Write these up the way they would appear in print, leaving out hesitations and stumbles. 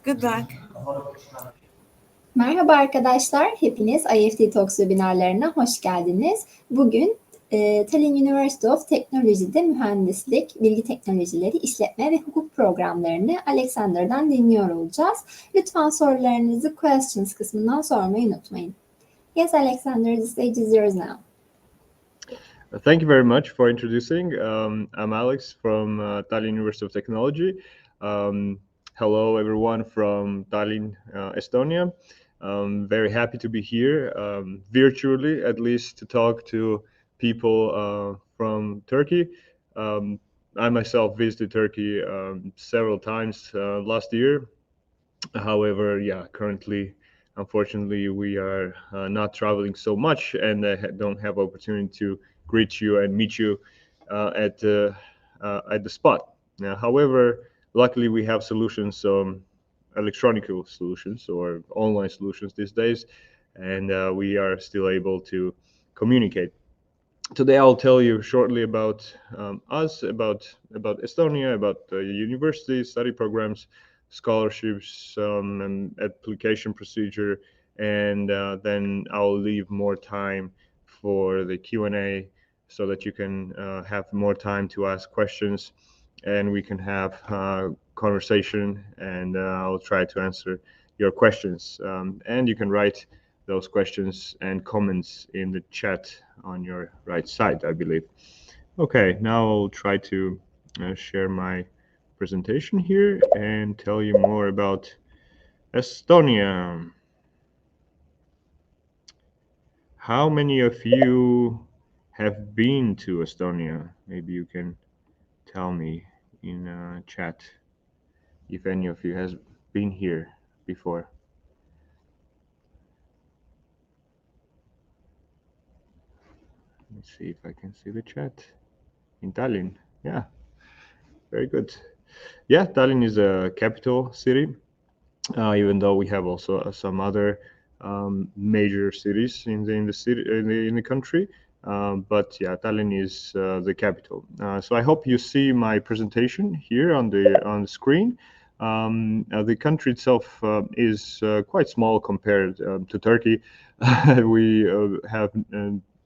Good luck. Merhaba arkadaşlar, hepiniz IEFT Talks webinarlarına hoş geldiniz. Bugün Tallinn University of Technology'de mühendislik, bilgi teknolojileri, işletme ve hukuk programlarını Alexander'dan dinliyor olacağız. Lütfen sorularınızı questions kısmından sormayı unutmayın. Yes, Alexander, the stage is yours now. Thank you very much for introducing. I'm Alex from Tallinn University of Technology. Hello, everyone from Tallinn, Estonia. Very happy to be here, virtually at least, to talk to people from Turkey. I myself visited Turkey several times last year. However, currently, unfortunately, we are not traveling so much, and I don't have opportunity to greet you and meet you at the spot. However, luckily we have solutions, electronic solutions or online solutions these days, and we are still able to communicate. Today I'll tell you shortly about us, about Estonia, about the university, study programs, scholarships, and application procedure, and then I'll leave more time for the Q&A so that you can have more time to ask questions, and we can have conversation, and I'll try to answer your questions. And you can write those questions and comments in the chat on your right side, I believe. Okay, now I'll try to share my presentation here and tell you more about Estonia. How many of you have been to Estonia? Maybe you can tell me in chat if any of you has been here before. Let's see if I can see the chat. In Tallinn, yeah, very good. Yeah, Tallinn is a capital city, even though we have also some other major cities in the country. But yeah, Tallinn is the capital. So I hope you see my presentation here on the screen. The country itself is quite small compared to Turkey. We have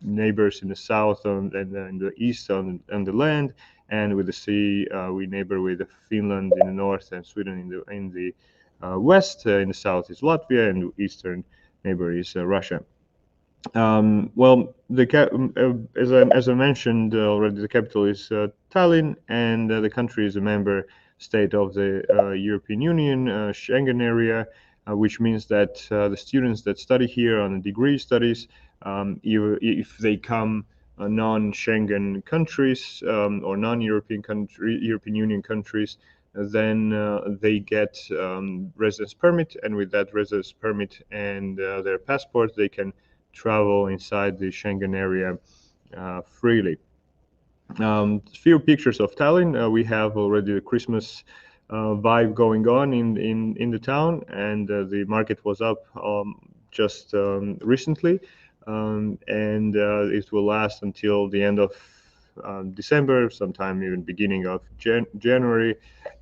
neighbors in the south and in the east on the land, and with the sea, we neighbor with Finland in the north and Sweden in the west. In the south is Latvia, and the eastern neighbor is Russia. Well, as I mentioned already, the capital is Tallinn, and the country is a member state of the European Union, Schengen area, which means that the students that study here on degree studies, if they come non-Schengen countries or non-European European Union countries, then they get residence permit, and with that residence permit and their passport, they can travel inside the Schengen area freely. Few pictures of Tallinn. We have already the Christmas vibe going on in the town, and the market was up just recently, and it will last until the end of December, sometime even beginning of January,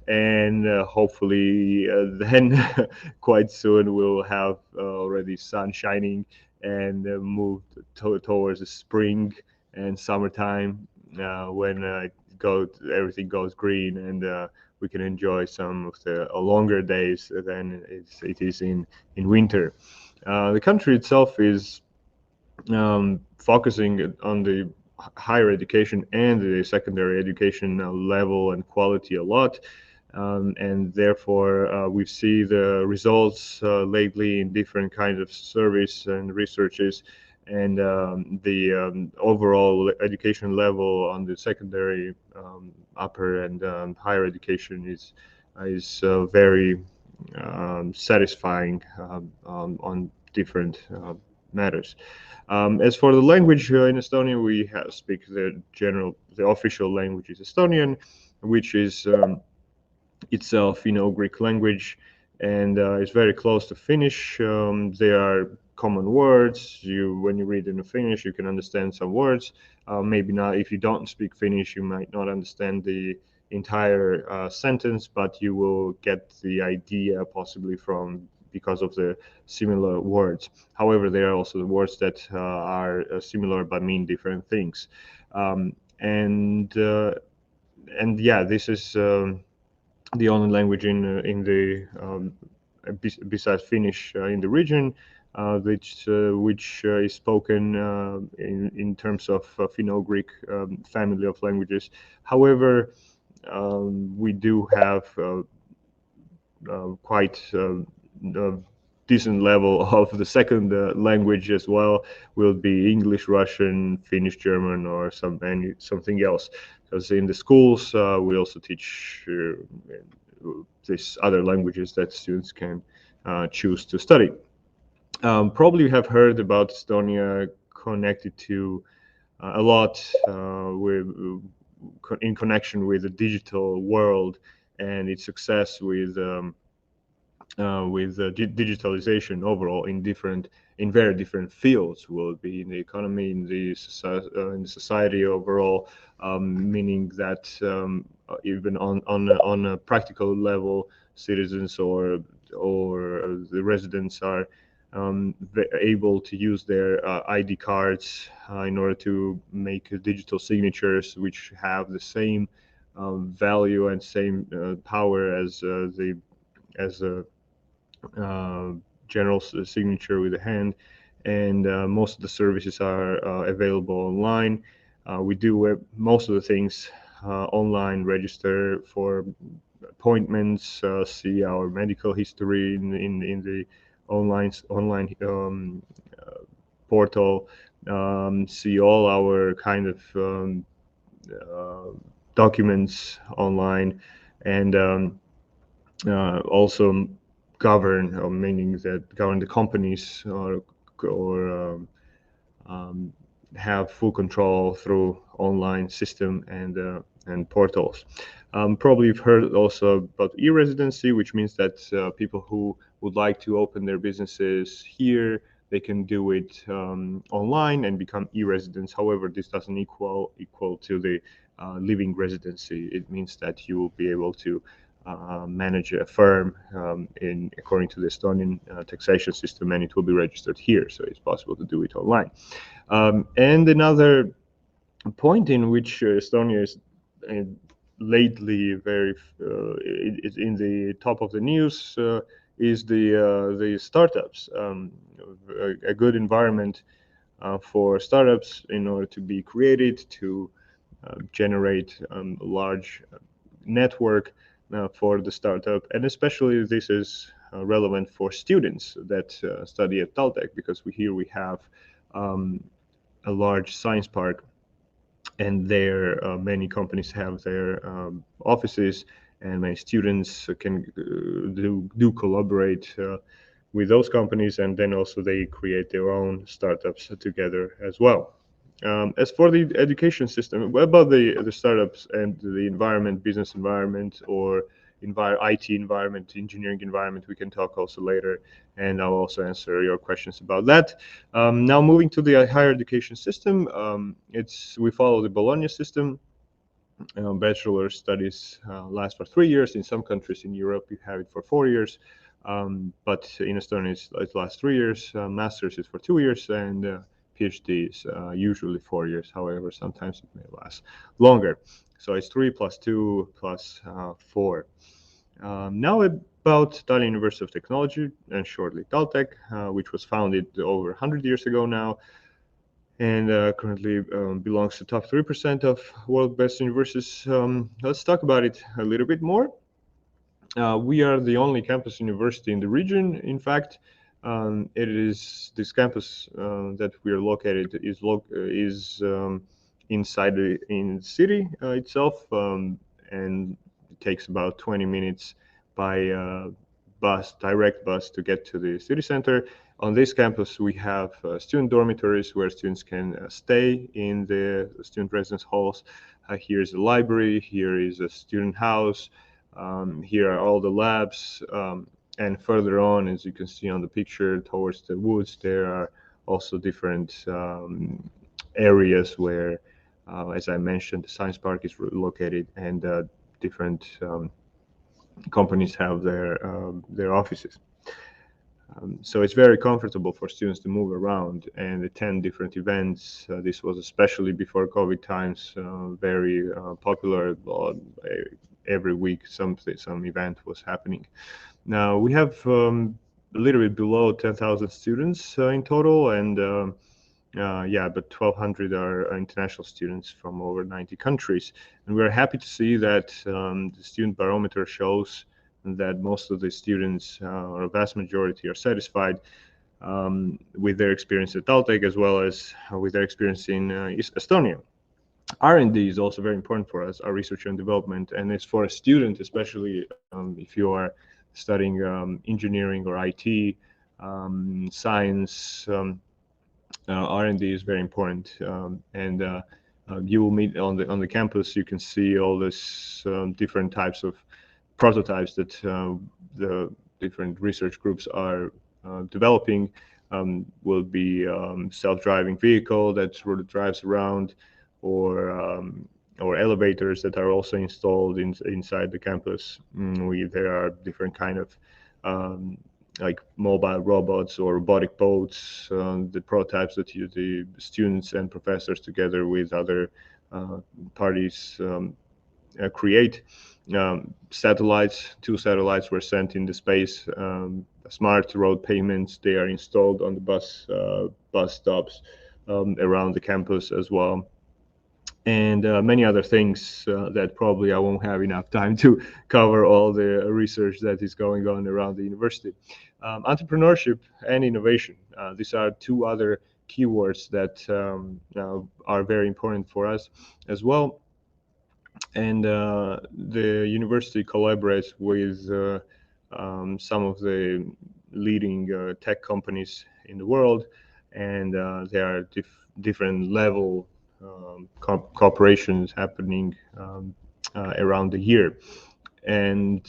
and hopefully then quite soon we'll have already sun shining and move towards the spring and summertime, when everything goes green, and we can enjoy some of the longer days than it is in winter. The country itself is focusing on the higher education and the secondary education level and quality a lot, and therefore we see the results lately in different kinds of surveys and researches, and the overall education level on the secondary, upper and higher education is very satisfying on different matters. As for the language in Estonia, we speak the official language is Estonian, which is itself, Greek language, and it's very close to Finnish. There are common words. When you read in Finnish, you can understand some words. Maybe not. If you don't speak Finnish, you might not understand the entire sentence, but you will get the idea possibly because of the similar words. However, there are also words that are similar but mean different things. And yeah, this is the only language in the besides Finnish in the region, which is spoken in terms of Finno-Greek family of languages. However, we do have quite decent level of the second language as well. Will be English, Russian, Finnish, German, or something else. Because in the schools we also teach these other languages that students can choose to study. Probably you have heard about Estonia connected to a lot in connection with the digital world and its success with digitalization overall in very different fields. Will it be in the economy, in the society overall, meaning that even on a practical level, citizens or the residents are able to use their ID cards in order to make digital signatures, which have the same value and same power as a general signature with a hand. And most of the services are available online. We do most of the things online, register for appointments, see our medical history in the online portal, see all our kind of documents online, and also govern, meaning that govern the companies or have full control through online system and portals. Probably you've heard also about e-residency, which means that people who would like to open their businesses here, they can do it online and become e-residents. However, this doesn't equal to the living residency. It means that you will be able to manage a firm according to the Estonian taxation system, and it will be registered here, so it's possible to do it online. And another point in which Estonia is lately very is in the top of the news is the startups. A good environment for startups in order to be created, to generate a large network for the startup, and especially this is relevant for students that study at Taltech, because here we have a large science park, and there many companies have their offices, and many students can do collaborate with those companies, and then also they create their own startups together as well. As for the education system, what about the startups and the environment, business environment, or IT environment, engineering environment? We can talk also later, and I'll also answer your questions about that. Now moving to the higher education system, we follow the Bologna system. Bachelor studies last for 3 years. In some countries in Europe, you have it for 4 years. But in Estonia, it lasts 3 years. Master's is for 2 years, and PhD is usually 4 years. However, sometimes it may last longer. So it's 3 plus 2 plus 4. Now about Tallinn University of Technology, and shortly Taltech, which was founded over 100 years ago now, and currently belongs to top 3% of world best universities. Let's talk about it a little bit more. We are the only campus university in the region. In fact, it is this campus that we are located is inside in the city itself, and it takes about 20 minutes by direct bus to get to the city center. On this campus, we have student dormitories where students can stay in the student residence halls. Here is a library, here is a student house, here are all the labs, and further on, as you can see on the picture, towards the woods, there are also different areas where, as I mentioned, the science park is located, and different companies have their offices. So it's very comfortable for students to move around and attend different events. This was especially before COVID times very popular. Every week some event was happening. Now we have a little bit below 10,000 students in total, and but 1,200 are international students from over 90 countries. And we're happy to see that the student barometer shows that most of the students, or a vast majority, are satisfied with their experience at Taltech, as well as with their experience in Estonia. R&D is also very important for us, our research and development, and it's for a student, especially if you are studying engineering or IT, science. R&D is very important, and you will meet on the campus. You can see all this different types of prototypes that the different research groups are developing. Will be self-driving vehicle that sort of drives around, or elevators that are also installed inside the campus. There are different kind of like mobile robots or robotic boats, the prototypes that the students and professors together with other parties create. Satellites, 2 satellites were sent into space. Smart road payments, they are installed on the bus stops around the campus as well. And many other things that probably I won't have enough time to cover all the research that is going on around the university. Entrepreneurship and innovation, these are 2 other keywords that are very important for us as well. And the university collaborates with some of the leading tech companies in the world, and there are different level cooperations happening around the year. And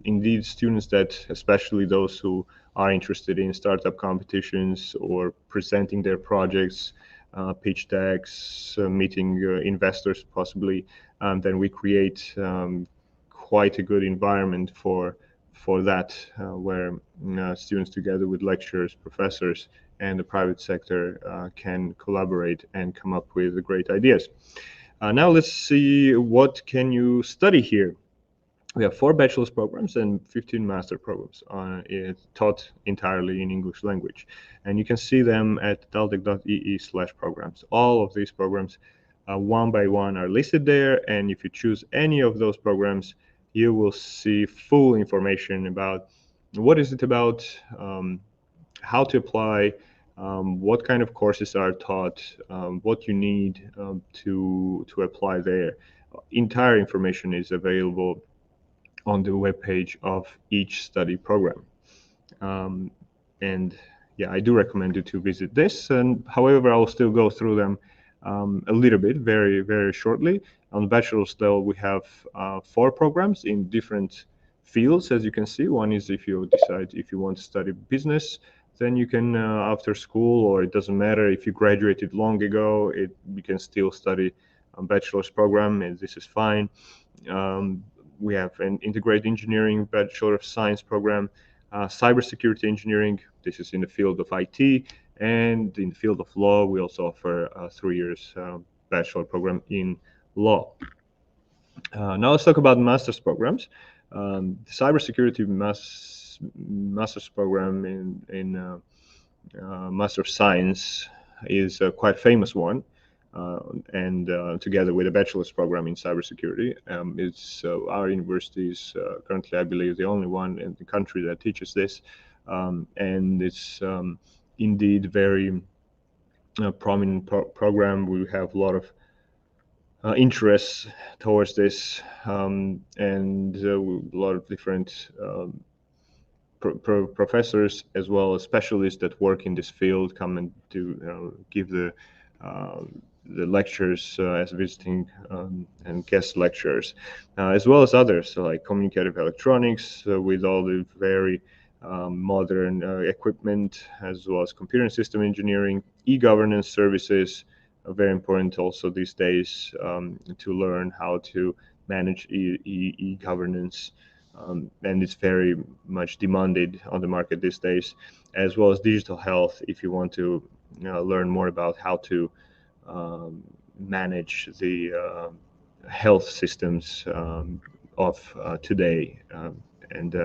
indeed, students that, especially those who are interested in startup competitions or presenting their projects, pitch decks, meeting investors possibly, then we create quite a good environment for that, where students together with lecturers, professors, and the private sector can collaborate and come up with great ideas. Now let's see, what can you study here? We have 4 bachelor's programs and 15 master programs taught entirely in English language. And you can see them at taltech.ee/programs. All of these programs, one by one, are listed there. And if you choose any of those programs, you will see full information about what is it about, how to apply, what kind of courses are taught, what you need to apply there. Entire information is available on the webpage of each study program. And yeah, I do recommend you to visit this. And however, I'll still go through them a little bit, very, very shortly. On the bachelor's level, we have 4 programs in different fields, as you can see. One is if you decide if you want to study business, then you can, after school, or it doesn't matter if you graduated long ago, you can still study a bachelor's program, and this is fine. We have an integrated engineering Bachelor of Science program, cybersecurity engineering. This is in the field of IT, and in the field of law, we also offer a 3 years bachelor program in law. Now let's talk about master's programs. The cybersecurity master's program in Master of Science is a quite famous one. And together with a bachelor's program in cybersecurity, it's our university is currently, I believe, the only one in the country that teaches this, and it's indeed very prominent program. We have a lot of interest towards this, and a lot of different professors as well as specialists that work in this field come and do give the lectures as visiting and guest lecturers, as well as others like communicative electronics with all the very modern equipment, as well as computer and system engineering, e-governance services, very important also these days to learn how to manage e-governance, and it's very much demanded on the market these days, as well as digital health if you want to learn more about how to manage the health systems of today. And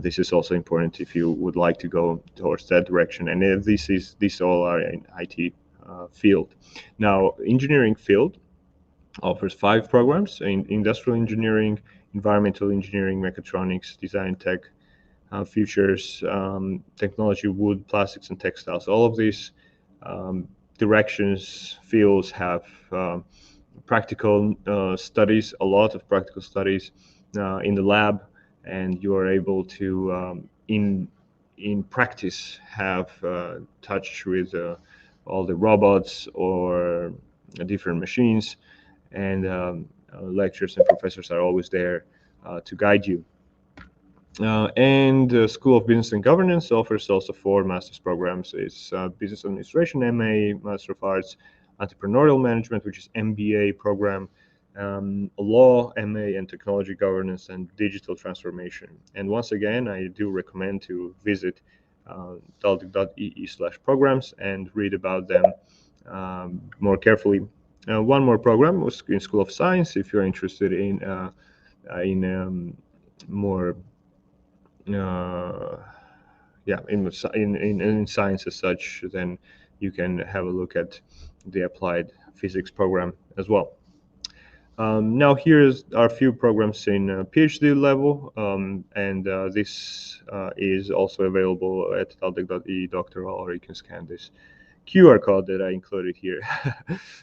this is also important if you would like to go towards that direction. And these all are in IT field. Now, engineering field offers 5 programs in industrial engineering, environmental engineering, mechatronics, design tech, futures, technology, wood, plastics, and textiles. All of these directions, fields have practical studies, a lot of practical studies in the lab, and you are able to in practice have touch with all the robots or different machines, and lecturers and professors are always there to guide you. And the School of Business and Governance offers also 4 master's programs. It's Business Administration, MA, Master of Arts, Entrepreneurial Management, which is MBA program, Law, MA, and Technology Governance and Digital Transformation. And once again, I do recommend to visit taltic.ee/programs and read about them more carefully. One more program was in School of Science. If you're interested in more in science as such, then you can have a look at the applied physics program as well. Now here's our few programs in PhD level, and this is also available at taltic.ee doctoral, or you can scan this QR code that I included here.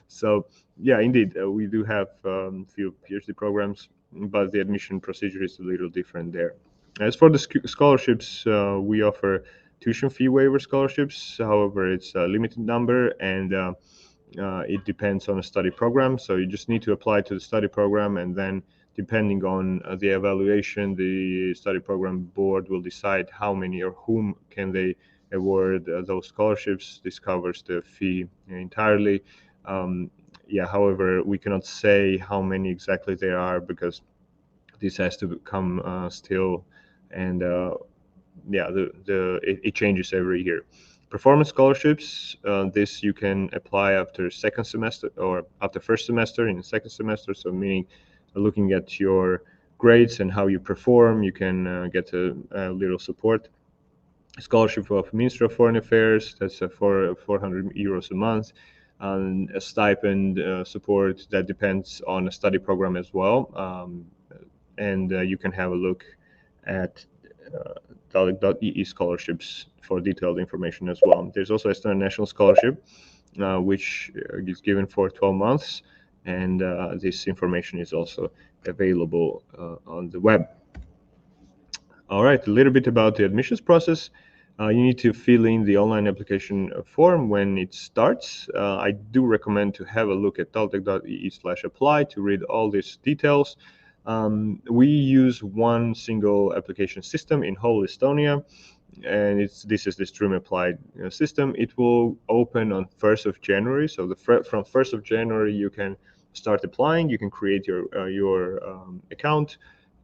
So yeah, indeed, we do have few PhD programs, but the admission procedure is a little different there. As for the scholarships, we offer tuition fee waiver scholarships. However, it's a limited number, and it depends on a study program. So you just need to apply to the study program, and then depending on the evaluation, the study program board will decide how many or whom can they award those scholarships. This covers the fee entirely. However, we cannot say how many exactly there are, because this has to come still, and it changes every year. Performance scholarships, this you can apply after second semester or after first semester in the second semester. So meaning looking at your grades and how you perform, you can get a little support. Scholarship of Ministry of Foreign Affairs, that's for 400 euros a month, and a stipend support that depends on a study program as well. And you can have a look at taltic.ee scholarships for detailed information as well. There's also Estonian National Scholarship, which is given for 12 months, and this information is also available on the web. All right, a little bit about the admissions process. You need to fill in the online application form when it starts. I do recommend to have a look at taltic.ee/apply to read all these details. We use one single application system in whole Estonia, and this is the Stream Applied system. It will open on 1st of January. So from 1st of January, you can start applying. You can create your account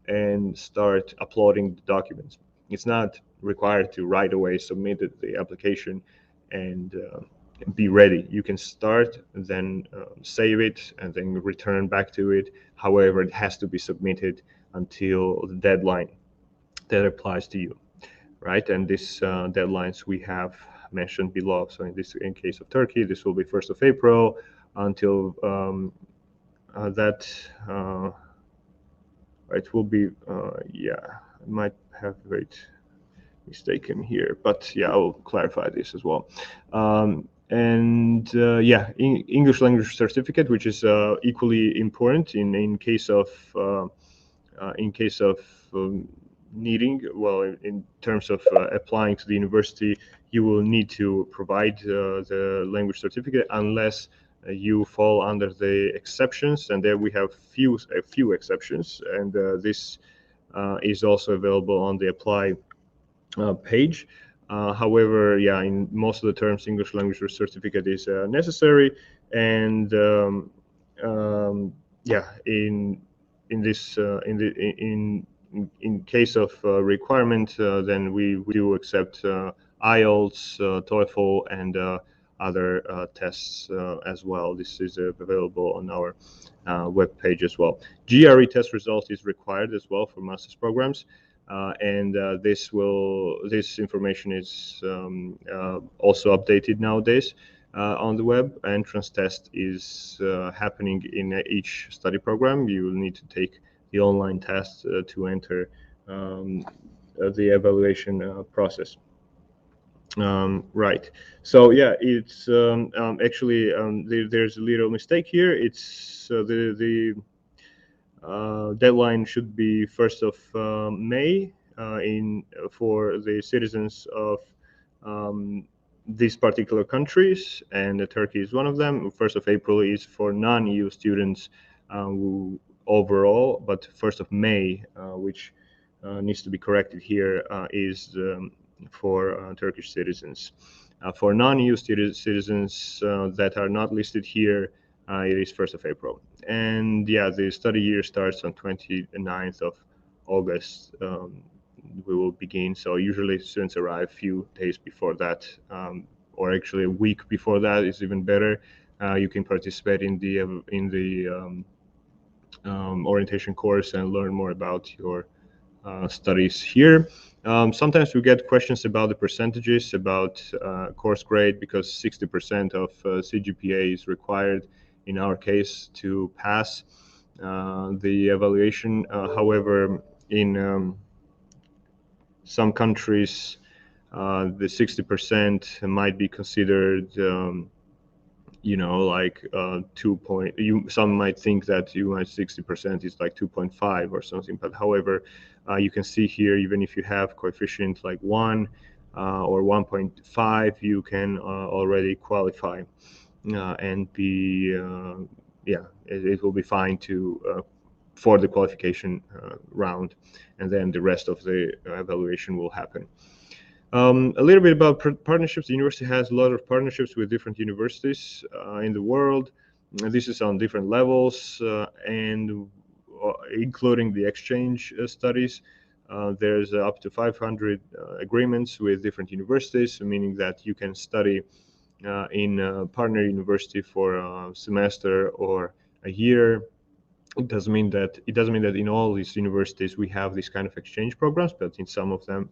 and start uploading the documents. It's not required to right away submit the application and be ready. You can start, then save it, and then return back to it. However, it has to be submitted until the deadline that applies to you, right? And these deadlines we have mentioned below. So in case of Turkey, this will be 1st of April until it will be I might have mistaken here, but I will clarify this as well. English language certificate, which is equally important in case of needing. Well, in terms of applying to the university, you will need to provide the language certificate unless you fall under the exceptions, and there we have a few exceptions, and this is also available on the apply page. However, in most of the terms, English language certificate is necessary, and in case of requirement, then we do accept IELTS, TOEFL, and other tests as well. This is available on our web page as well. GRE test result is required as well for master's programs, and this information is also updated nowadays on the web. Entrance test is happening in each study program. You will need to take the online test to enter the evaluation process. Right. So yeah, it's actually there's a little mistake here. It's the deadline should be 1st of May for the citizens of these particular countries, and Turkey is one of them. 1st of April is for non-EU students who overall, but 1st of May, which needs to be corrected here, is for Turkish citizens. For non-EU citizens that are not listed here, it is 1st of April. And yeah, the study year starts on 29th of August. We will begin. So usually students arrive a few days before that, or actually a week before that is even better. You can participate in the orientation course and learn more about your studies here. Sometimes we get questions about the percentages, about course grade, because 60% of CGPA is required in our case to pass the evaluation. However, in some countries, the 60% might be considered like 2 point. Some might think that 60% is like 2.5 or something. But however, you can see here, even if you have coefficient like 1 or 1.5, you can already qualify and be it will be fine to for the qualification round, and then the rest of the evaluation will happen. A little bit about partnerships. The university has a lot of partnerships with different universities in the world. This is on different levels and including the exchange studies. There's up to 500 agreements with different universities, meaning that you can study in a partner university for a semester or a year. It doesn't mean that in all these universities we have these kind of exchange programs, but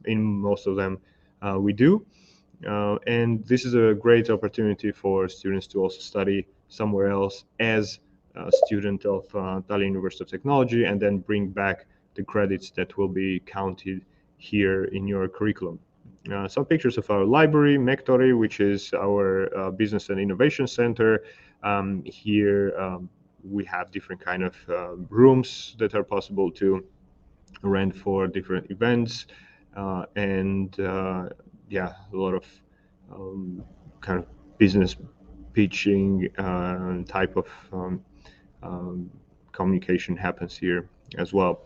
in most of them, we do. And this is a great opportunity for students to also study somewhere else as a student of Tallinn University of Technology, and then bring back the credits that will be counted here in your curriculum. Some pictures of our library, Mektori, which is our business and innovation center. Here we have different kind of rooms that are possible to rent for different events, and a lot of kind of business pitching type of communication happens here as well.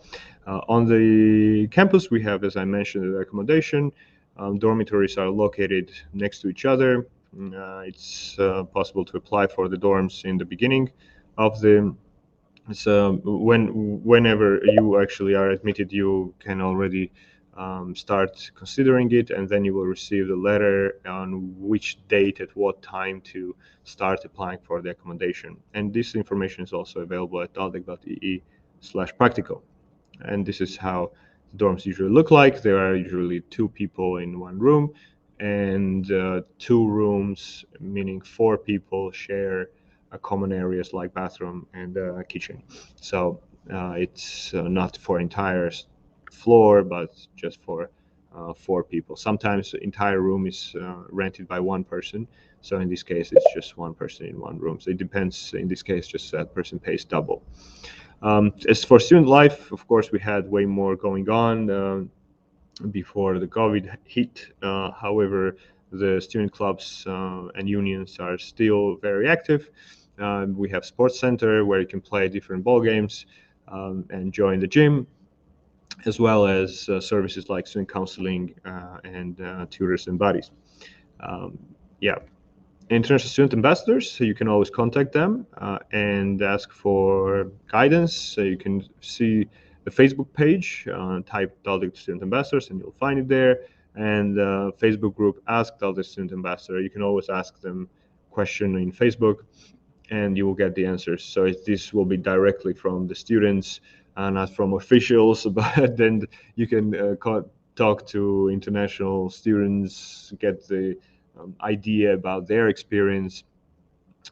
On the campus, we have, as I mentioned, the accommodation. Dormitories are located next to each other. It's possible to apply for the dorms in the beginning of the. So whenever you actually are admitted, you can already start considering it, and then you will receive the letter on which date at what time to start applying for the accommodation. And this information is also available at taldec.ee/practical. And this is how the dorms usually look like. There are usually 2 people in one room, and 2 rooms, meaning 4 people, share common areas like bathroom and kitchen. So it's not for entire floor, but just for 4 people. Sometimes the entire room is rented by one person. So in this case, it's just one person in one room. So it depends. In this case, just that person pays double. As for student life, of course, we had way more going on before the COVID hit. However, the student clubs and unions are still very active. We have sports center where you can play different ball games and join the gym, as well as services like student counseling and tutors and buddies. international student ambassadors, so you can always contact them and ask for guidance. So you can see the Facebook page, type Tallinn Student Ambassadors, and you'll find it there. And Facebook group, Ask Tallinn Student Ambassador. You can always ask them question in Facebook, and you will get the answers. So this will be directly from the students and not from officials, but then you can talk to international students, get the idea about their experience,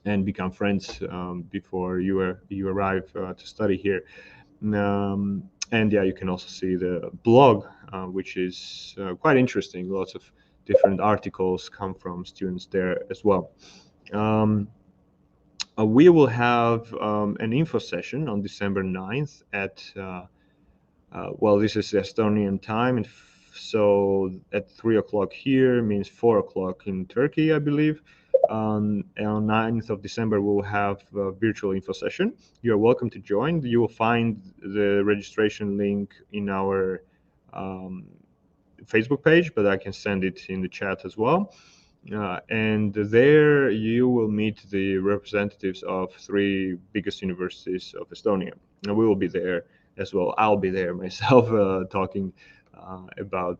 and become friends before you arrive to study here. And yeah, you can also see the blog, which is quite interesting. Lots of different articles come from students there as well. We will have an info session on December 9th at, well, this is Estonian time, and so at 3 o'clock here means 4 o'clock in Turkey, I believe. On 9th of December, we'll have a virtual info session. You're welcome to join. You will find the registration link in our Facebook page, but I can send it in the chat as well. And there you will meet the representatives of 3 biggest universities of Estonia. And we will be there as well. I'll be there myself talking about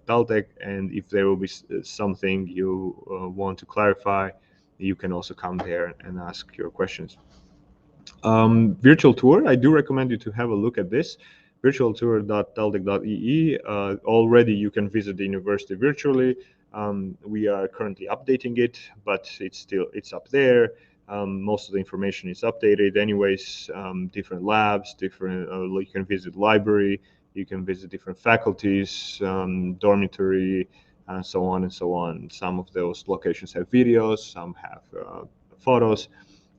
Taltech, and if there will be something you want to clarify, you can also come there and ask your questions. Virtual tour, I do recommend you to have a look at this, virtualtour.talltech.ee. Already you can visit the university virtually. We are currently updating it, but it's up there. Most of the information is updated anyways. Different labs, different, you can visit library, you can visit different faculties, dormitory, and so on and so on. Some of those locations have videos, some have photos.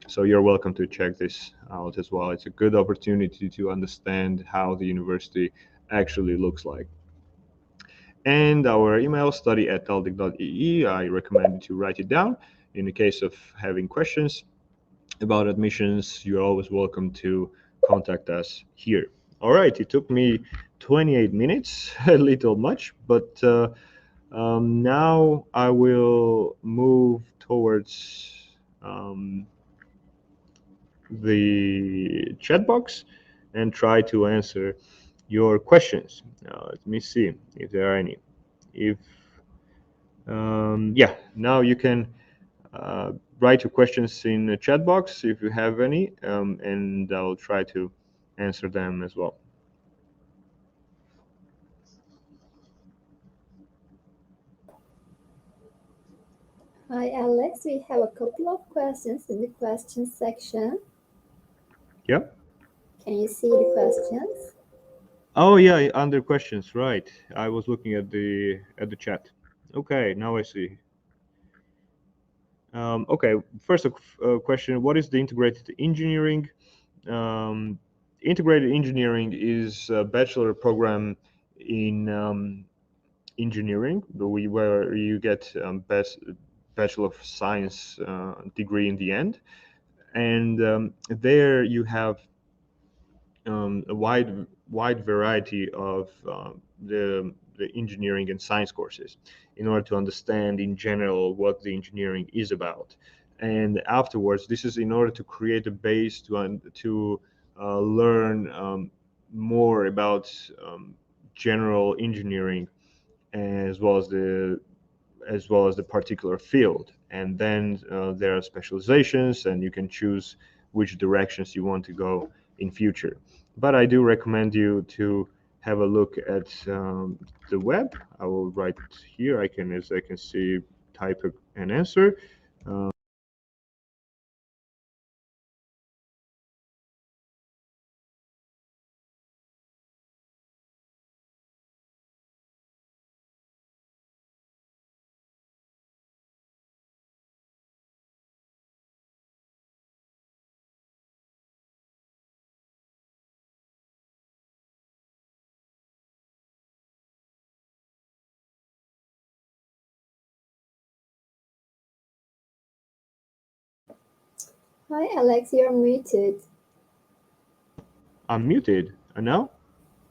So you're welcome to check this out as well. It's a good opportunity to understand how the university actually looks like. And our email, study@talltech.ee. I recommend you to write it down. In the case of having questions about admissions, you're always welcome to contact us here. All right, it took me 28 minutes, a little much, but now I will move towards the chat box and try to answer your questions. Let me see if there are any. If yeah, now you can write your questions in the chat box if you have any, and I'll try to answer them as well. Hi, Alex. We have a couple of questions in the questions section. Yeah. Can you see the questions? Oh yeah, under questions, right? I was looking at the chat. Okay, now I see. Okay, first question: what is the integrated engineering? Integrated engineering is a bachelor program in engineering, where you get Bachelor of Science degree in the end, and there you have a wide variety of the engineering and science courses in order to understand in general what the engineering is about. And afterwards, this is in order to create a base to learn more about general engineering as well as the particular field. And then there are specializations, and you can choose which directions you want to go in future. But I do recommend you to have a look at the web. I will write it here. As I can see, type an answer. Hi, Alex. You're muted. I'm muted. And now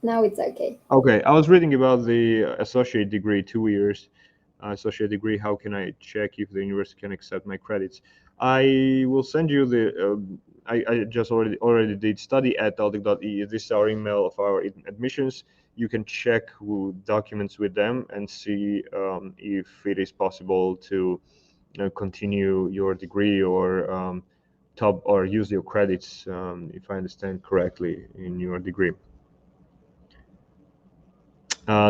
Now it's okay. okay, I was reading about the associate degree, 2 years. associate degree, how can I check if the university can accept my credits? I will send you the. I just already did study@taltic.eu. This is our email of our admissions. You can check documents with them and see if it is possible to continue your degree or top or use your credits, if I understand correctly, in your degree.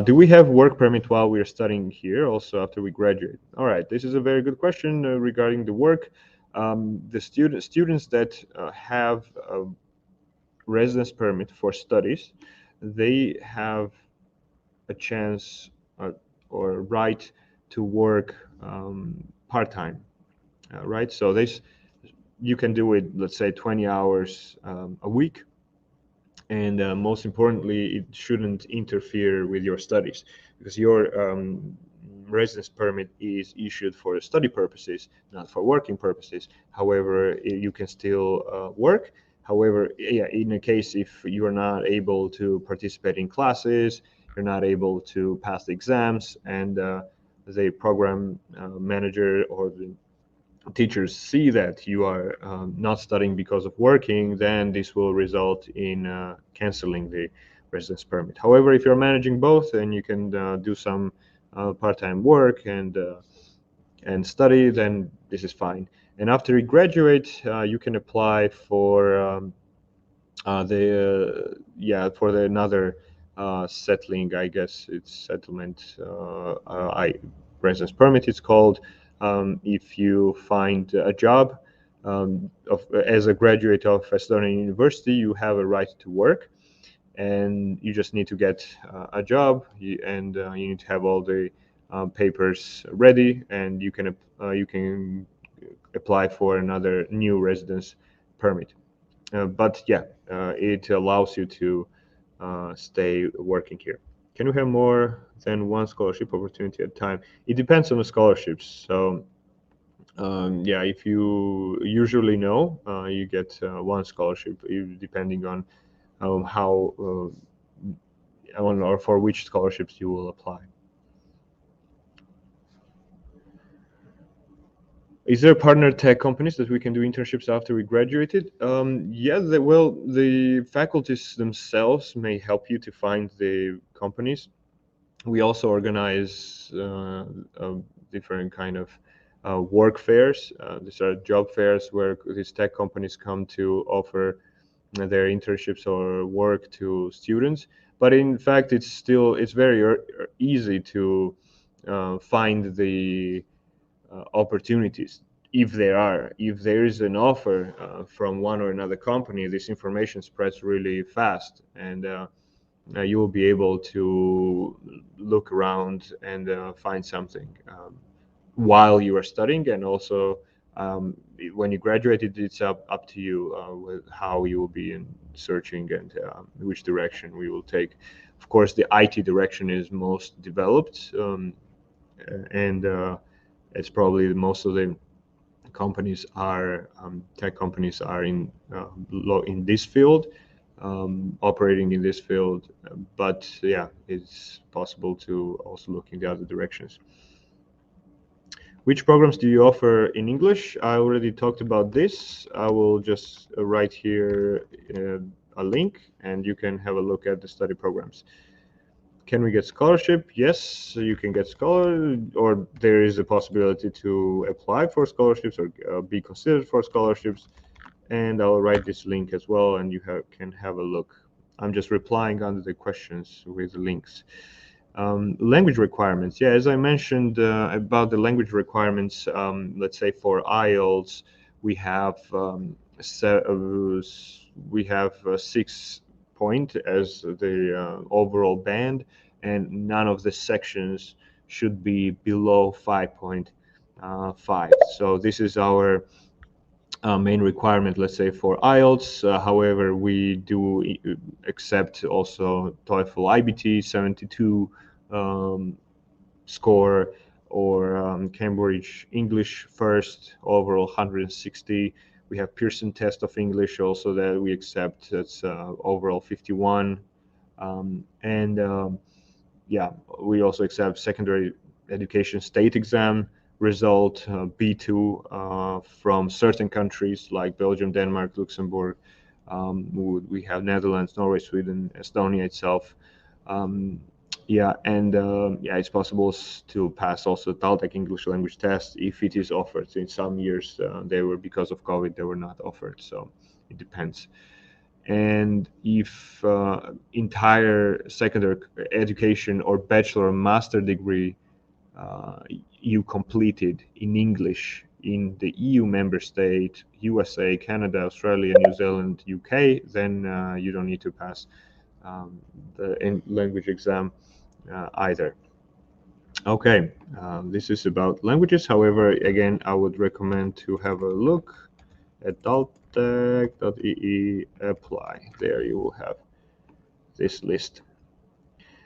Do we have work permit while we're studying here, also after we graduate? All right, this is a very good question regarding the work. The students that have a residence permit for studies, they have a chance or right to work part-time, right? So you can do it, let's say 20 hours a week. And most importantly, it shouldn't interfere with your studies, because your residence permit is issued for study purposes, not for working purposes. However, you can still work. However, yeah, in a case if you are not able to participate in classes, you're not able to pass the exams, and the program manager or the teachers see that you are not studying because of working, then this will result in canceling the residence permit. However, if you're managing both, then you can do some part-time work and study, then this is fine. And after you graduate, you can apply for for another settling, I guess it's settlement, residence permit it's called. If you find a job as a graduate of Estonian University, you have a right to work, and you just need to get a job, and you need to have all the papers ready, and you can apply for another new residence permit. But yeah, it allows you to stay working here. Can you have more than one scholarship opportunity at a time? It depends on the scholarships. So yeah, if you usually know, you get one scholarship, depending on how or for which scholarships you will apply. Is there partner tech companies that we can do internships after we graduated? Yeah, the faculties themselves may help you to find the companies. We also organize different kind of work fairs. These are job fairs where these tech companies come to offer their internships or work to students. But in fact, it's very easy to find the opportunities. If there is an offer from one or another company, this information spreads really fast, and you will be able to look around and find something while you are studying. And also when you graduated, it's up to you with how you will be in searching and which direction we will take. Of course, the IT direction is most developed, and it's probably most of the companies are tech companies are in this field, operating in this field. But yeah, it's possible to also look in the other directions. Which programs do you offer in English? I already talked about this. I will just write here a link, and you can have a look at the study programs. Can we get scholarship? Yes, you can get or there is a possibility to apply for scholarships or be considered for scholarships. And I'll write this link as well, and you can have a look. I'm just replying under the questions with links. Language requirements. Yeah, as I mentioned about the language requirements, let's say for IELTS, we have 6 point as the overall band, and none of the sections should be below 5.5. So this is our main requirement, let's say, for IELTS. However, we do accept also TOEFL IBT 72 score, or Cambridge English first overall 160. We have Pearson test of English also that we accept. That's overall 51. Yeah, we also accept secondary education state exam result, B2 from certain countries like Belgium, Denmark, Luxembourg. We have Netherlands, Norway, Sweden, Estonia itself. Yeah, and it's possible to pass also TalTech English language test if it is offered. In some years, they were, because of COVID, they were not offered. So it depends. And if entire secondary education or bachelor or master degree you completed in English in the EU member state, USA, Canada, Australia, New Zealand, UK, then you don't need to pass the language exam either. Okay, this is about languages. However, again, I would recommend to have a look at taltech.ee apply. There you will have this list.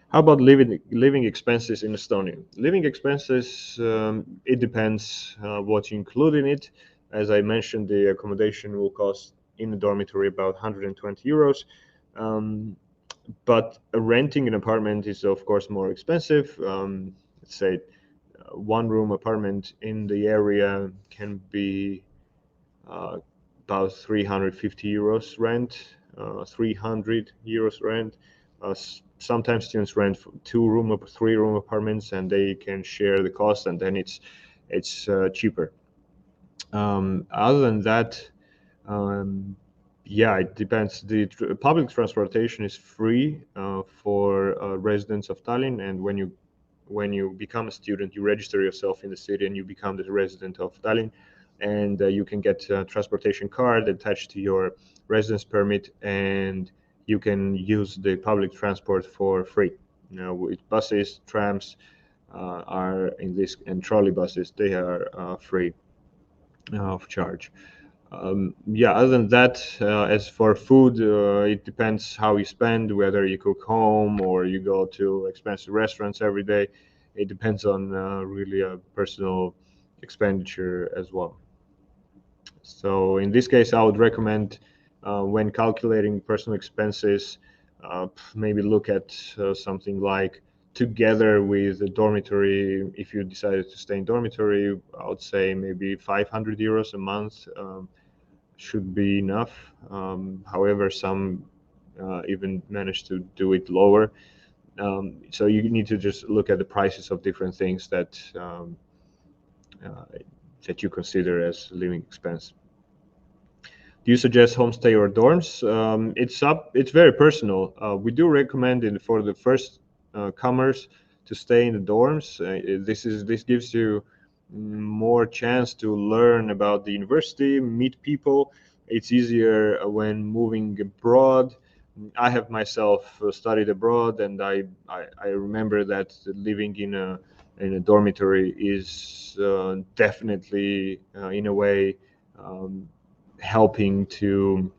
How about living expenses in Estonia? Living expenses, it depends what you include in it. As I mentioned, the accommodation will cost in the dormitory about 120 euros. But renting an apartment is, of course, more expensive. Let's say one-room apartment in the area can be about 350 euros rent, 300 euros rent. Sometimes students rent 2-room or 3-room apartments, and they can share the cost, and then it's cheaper. Other than that, yeah, it depends. The public transportation is free for residents of Tallinn, and when you become a student, you register yourself in the city and you become the resident of Tallinn, and you can get a transportation card attached to your residence permit, and you can use the public transport for free. With buses, trams are in this, and trolley buses, they are free of charge. Yeah, other than that, as for food, it depends how you spend, whether you cook home or you go to expensive restaurants every day. It depends on really a personal expenditure as well. So in this case, I would recommend when calculating personal expenses, maybe look at something like together with the dormitory. If you decided to stay in dormitory, I would say maybe 500 euros a month should be enough. However, some even manage to do it lower. So you need to just look at the prices of different things that that you consider as living expense. Do you suggest homestay or dorms? It's very personal. We do recommend for the first comers to stay in the dorms. This gives you more chance to learn about the university, meet people. It's easier when moving abroad. I have myself studied abroad, and I remember that living in a dormitory is definitely in a way helping to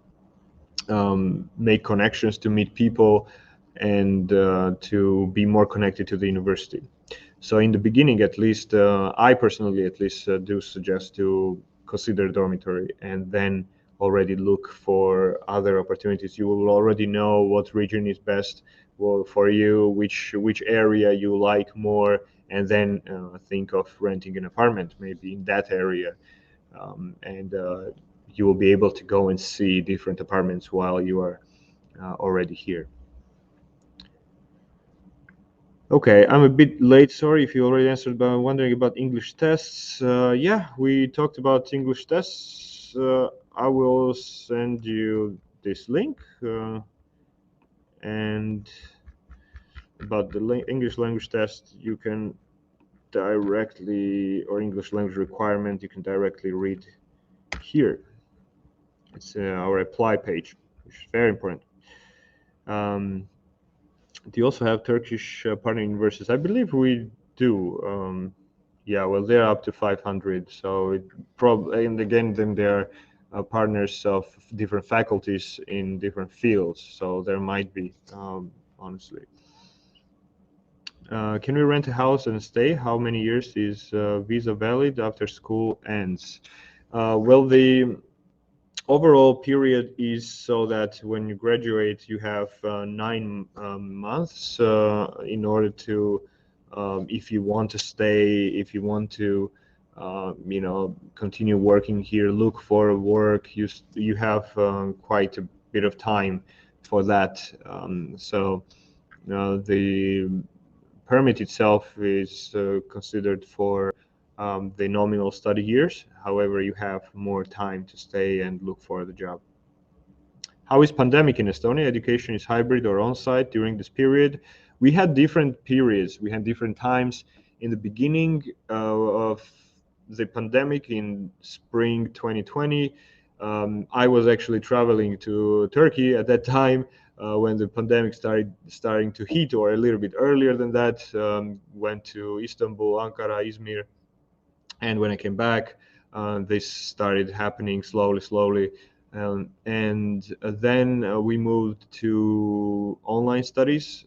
make connections, to meet people, and to be more connected to the university. So in the beginning, at least, I personally at least do suggest to consider dormitory, and then already look for other opportunities. You will already know what region is best for you, which area you like more, and then think of renting an apartment maybe in that area, and you will be able to go and see different apartments while you are already here. Okay, I'm a bit late. Sorry if you already answered, but I'm wondering about English tests. Yeah, we talked about English tests. I will send you this link, and about the English language test, you can directly, or English language requirement, you can directly read here. It's our apply page, which is very important. Do you also have Turkish partner universities? I believe we do. Yeah, well, they're up to 500. So it probably, and again, then they're partners of different faculties in different fields. So there might be, honestly. Can we rent a house and stay? How many years is visa valid after school ends? Well, the overall period is so that when you graduate, you have 9 months in order to if you want to stay, if you want to continue working here, look for work, you have quite a bit of time for that. So the permit itself is considered for the nominal study years. However, you have more time to stay and look for the job. How is pandemic in Estonia? Education is hybrid or on-site during this period? We had different periods. We had different times. In the beginning of the pandemic in spring 2020, I was actually traveling to Turkey at that time when the pandemic starting to hit, or a little bit earlier than that. Went to Istanbul, Ankara, Izmir, and when I came back, this started happening slowly. And then we moved to online studies,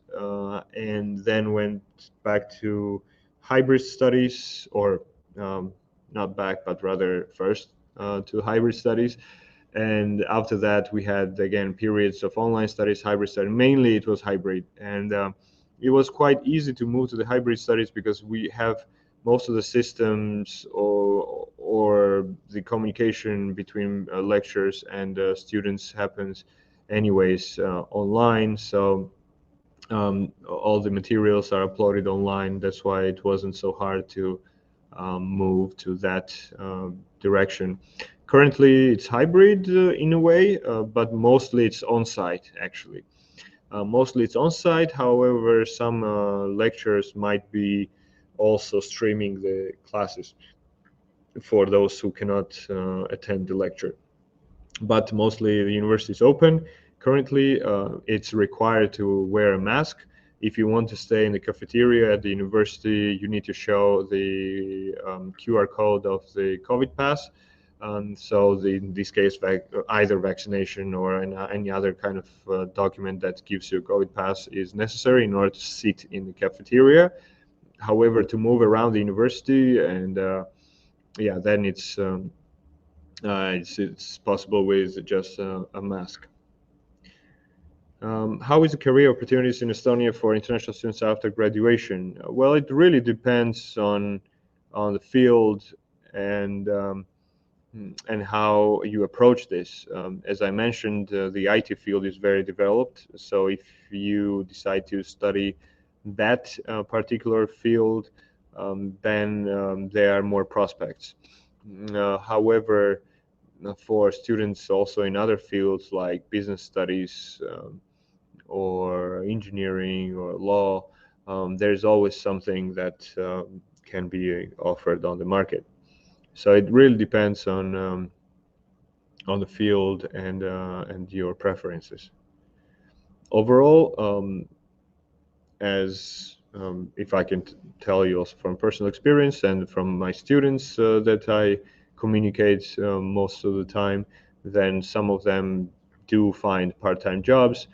and then went back to hybrid studies, or not back, but rather first to hybrid studies. And after that, we had again periods of online studies, hybrid studies. Mainly it was hybrid, and it was quite easy to move to the hybrid studies because we have most of the systems or the communication between lectures and students happens anyways online. So all the materials are uploaded online. That's why it wasn't so hard to move to that direction. Currently, it's hybrid in a way, but mostly it's on-site, actually. Mostly it's on-site. However, some lectures might be also streaming the classes for those who cannot attend the lecture. But mostly the university is open. Currently, it's required to wear a mask. If you want to stay in the cafeteria at the university, you need to show the QR code of the COVID pass. So in this case, either vaccination or any other kind of document that gives you a COVID pass is necessary in order to sit in the cafeteria. However, to move around the university, and then it's possible with just a mask. How is the career opportunities in Estonia for international students after graduation? Well, it really depends on the field and how you approach this. As I mentioned, the IT field is very developed. So if you decide to study that particular field, then there are more prospects. However, for students also in other fields like business studies or engineering or law, there's always something that can be offered on the market. So it really depends on the field and your preferences. Overall, if I can tell you also from personal experience and from my students that I communicate most of the time, then some of them do find part-time jobs,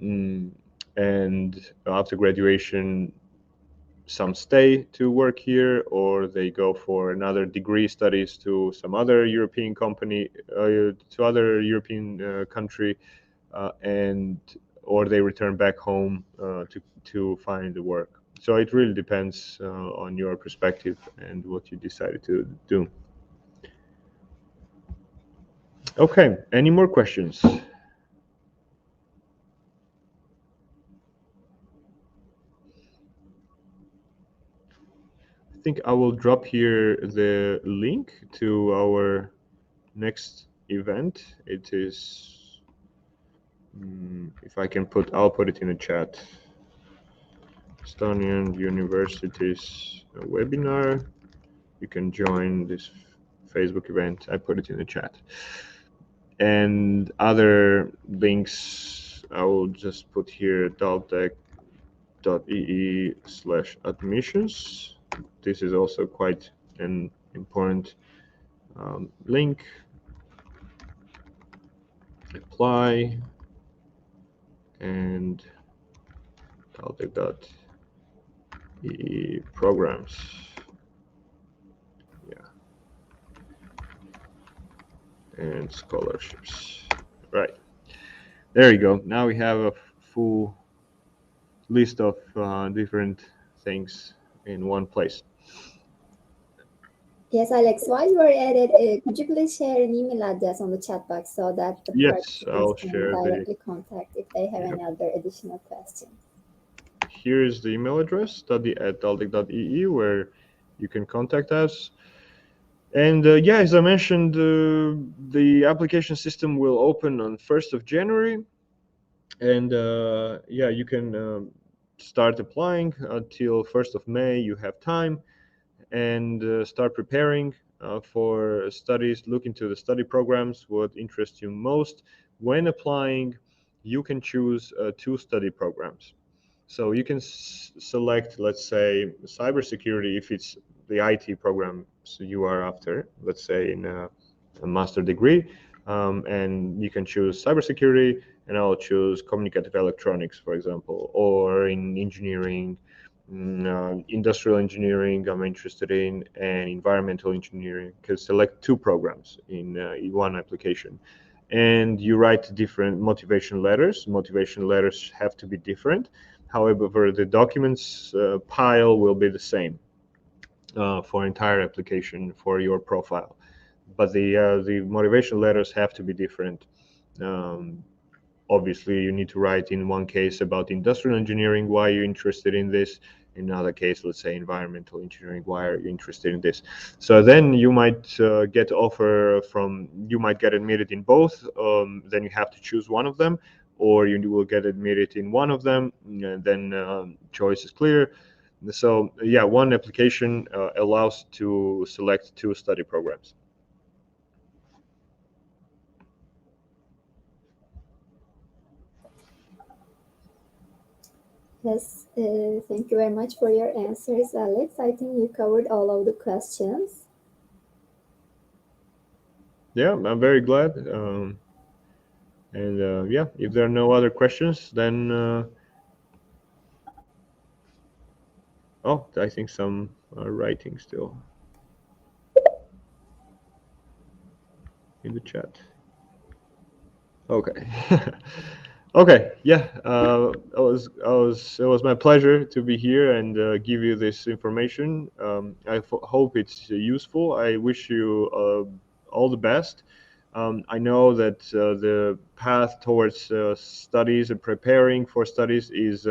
and after graduation some stay to work here, or they go for another degree studies to some other European company, to other European country, or they return back home to find the work. So it really depends on your perspective and what you decided to do. Okay, any more questions? I think I will drop here the link to our next event. It is, if I can I'll put it in the chat. Estonian University's webinar. You can join this Facebook event. I put it in the chat. And other links I will just put here, daltech.ee/admissions. This is also quite an important link. Apply and daltech.ee programs. And scholarships. Right. There you go. Now we have a full list of different things in one place. Yes, Alex, while you are at it, could you please share an email address on the chat box so that the Yes, I'll participants can share directly contact if they have Yep. any other additional questions? Here is the email address, study@tallinn.ee, where you can contact us. And yeah, as I mentioned, the application system will open on 1st of January. And yeah, you can start applying until 1st of May. You have time, and start preparing for studies. Look into the study programs, what interests you most. When applying, you can choose 2 study programs. So you can select, let's say, cybersecurity if it's the IT program you are after, let's say in a master degree, and you can choose cybersecurity, and I'll choose communicative electronics, for example, or in engineering, industrial engineering I'm interested in, and environmental engineering. Can select 2 programs in one application, and you write different motivation letters. Motivation letters have to be different. However, the documents pile will be the same for entire application for your profile, but the motivation letters have to be different. Obviously, you need to write in one case about industrial engineering, why you're interested in this. In another case, let's say environmental engineering, why are you interested in this? So then you might get offer from, you might get admitted in both. Then you have to choose one of them, or you will get admitted in one of them, and then choice is clear. So yeah, one application allows to select 2 study programs. Yes, thank you very much for your answers, Alex. I think you covered all of the questions. Yeah, I'm very glad. And yeah, if there are no other questions, then oh, I think some are writing still in the chat. Okay. Okay. Yeah. It was my pleasure to be here and give you this information. I hope it's useful. I wish you all the best. I know that the path towards studies and preparing for studies is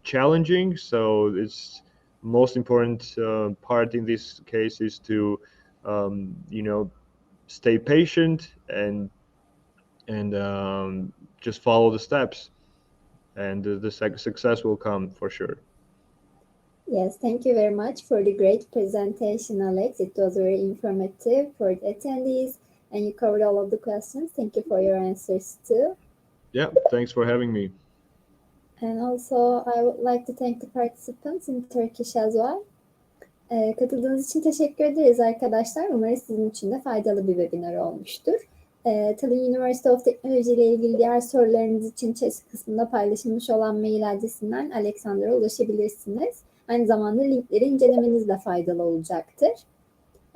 challenging. So it's most important part in this case is to, stay patient and just follow the steps, and the success will come for sure. Yes, thank you very much for the great presentation, Alex. It was very informative for the attendees, and you covered all of the questions. Thank you for your answers too. Yeah, thanks for having me. And also, I would like to thank the participants in Turkish as well. Katıldığınız için teşekkür ederiz arkadaşlar. Umarım sizin için de faydalı bir webinar olmuştur. Tallinn University of Technology ile ilgili diğer sorularınız için chat kısmında paylaşılmış olan mail adresinden Alexander'a ulaşabilirsiniz. Aynı zamanda linkleri incelemeniz de faydalı olacaktır.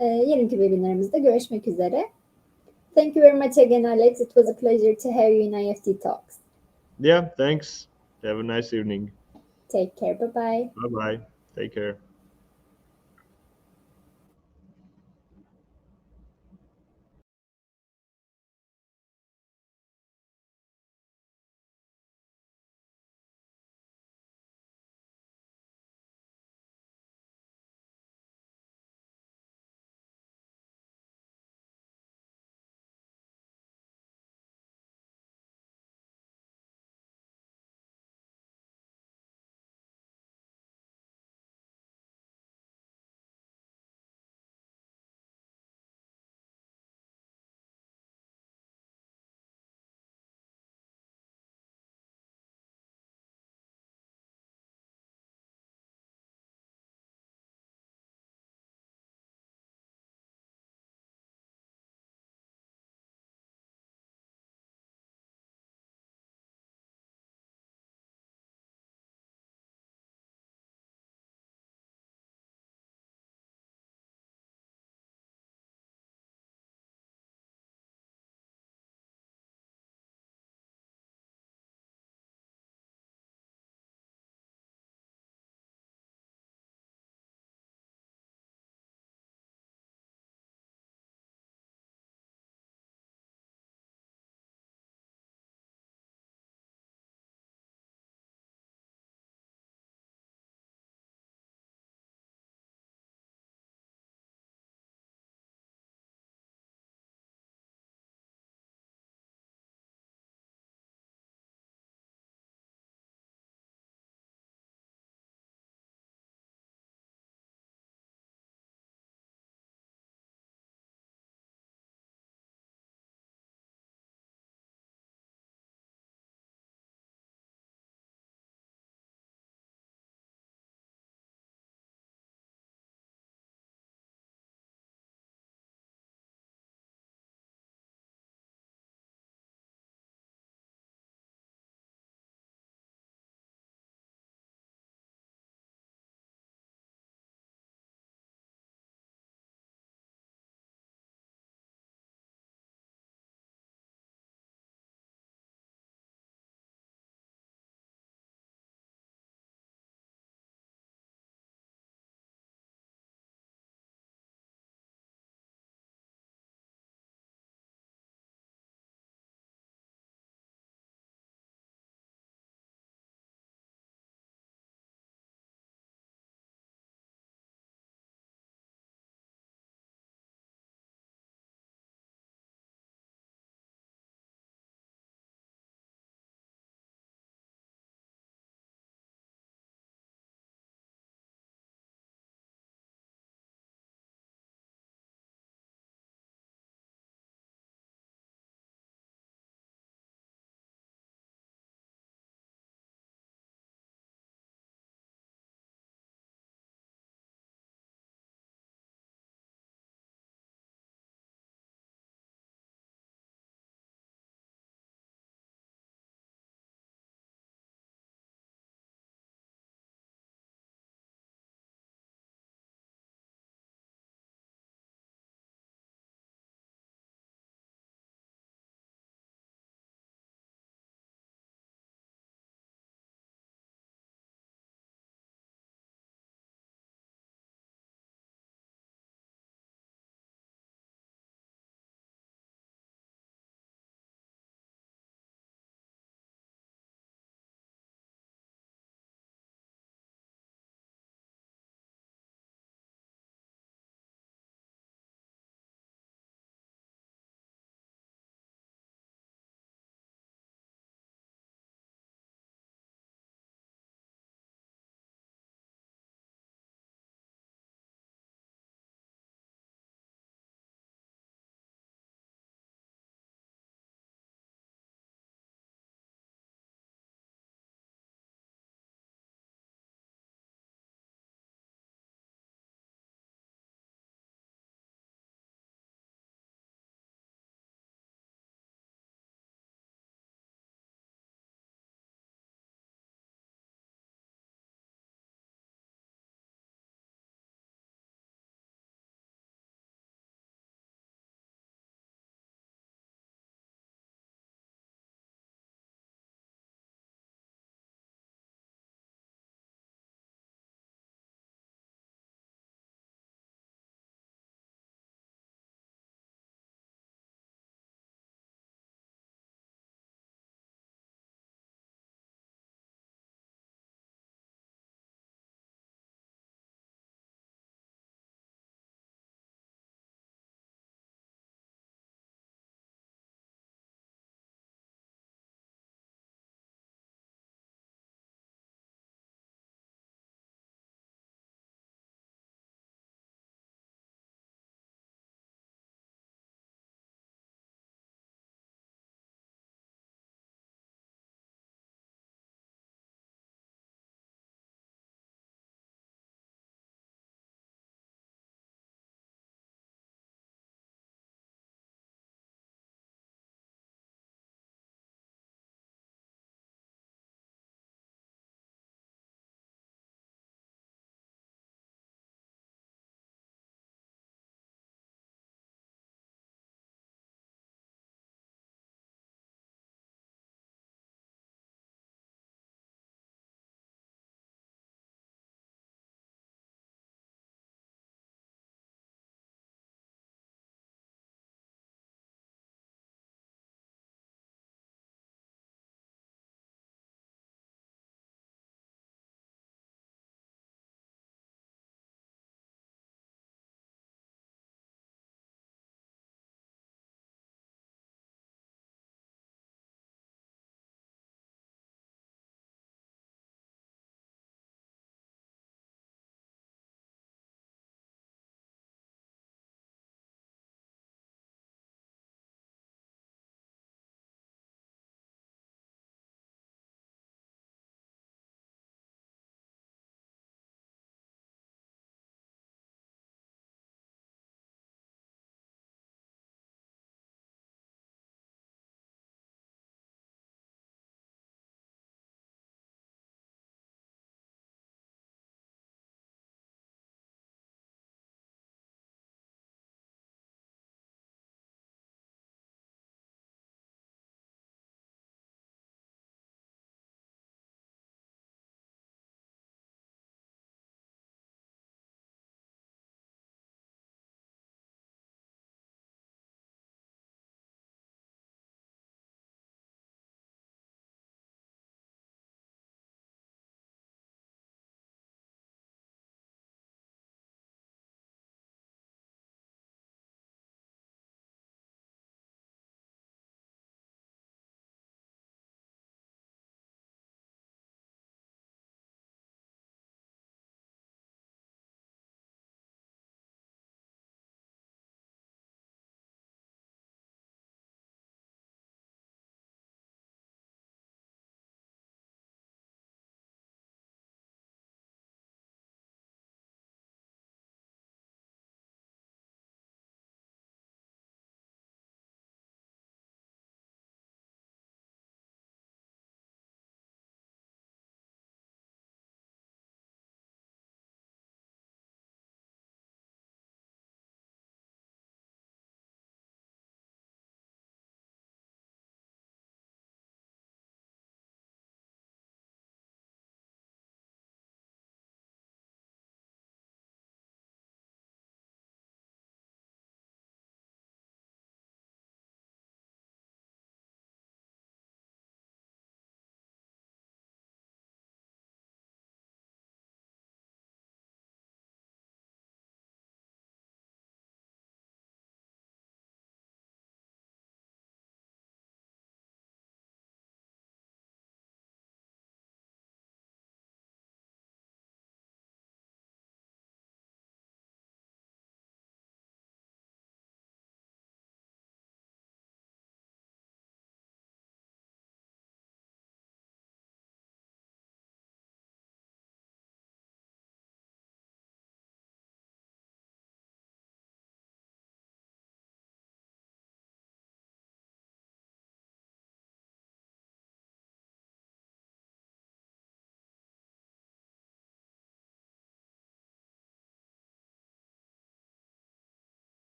Yarınki webinarımızda görüşmek üzere. Thank you very much again, Alex. It was a pleasure to have you in IEFT Talks. Yeah, thanks. Have a nice evening. Take care. Bye-bye. Bye-bye. Take care.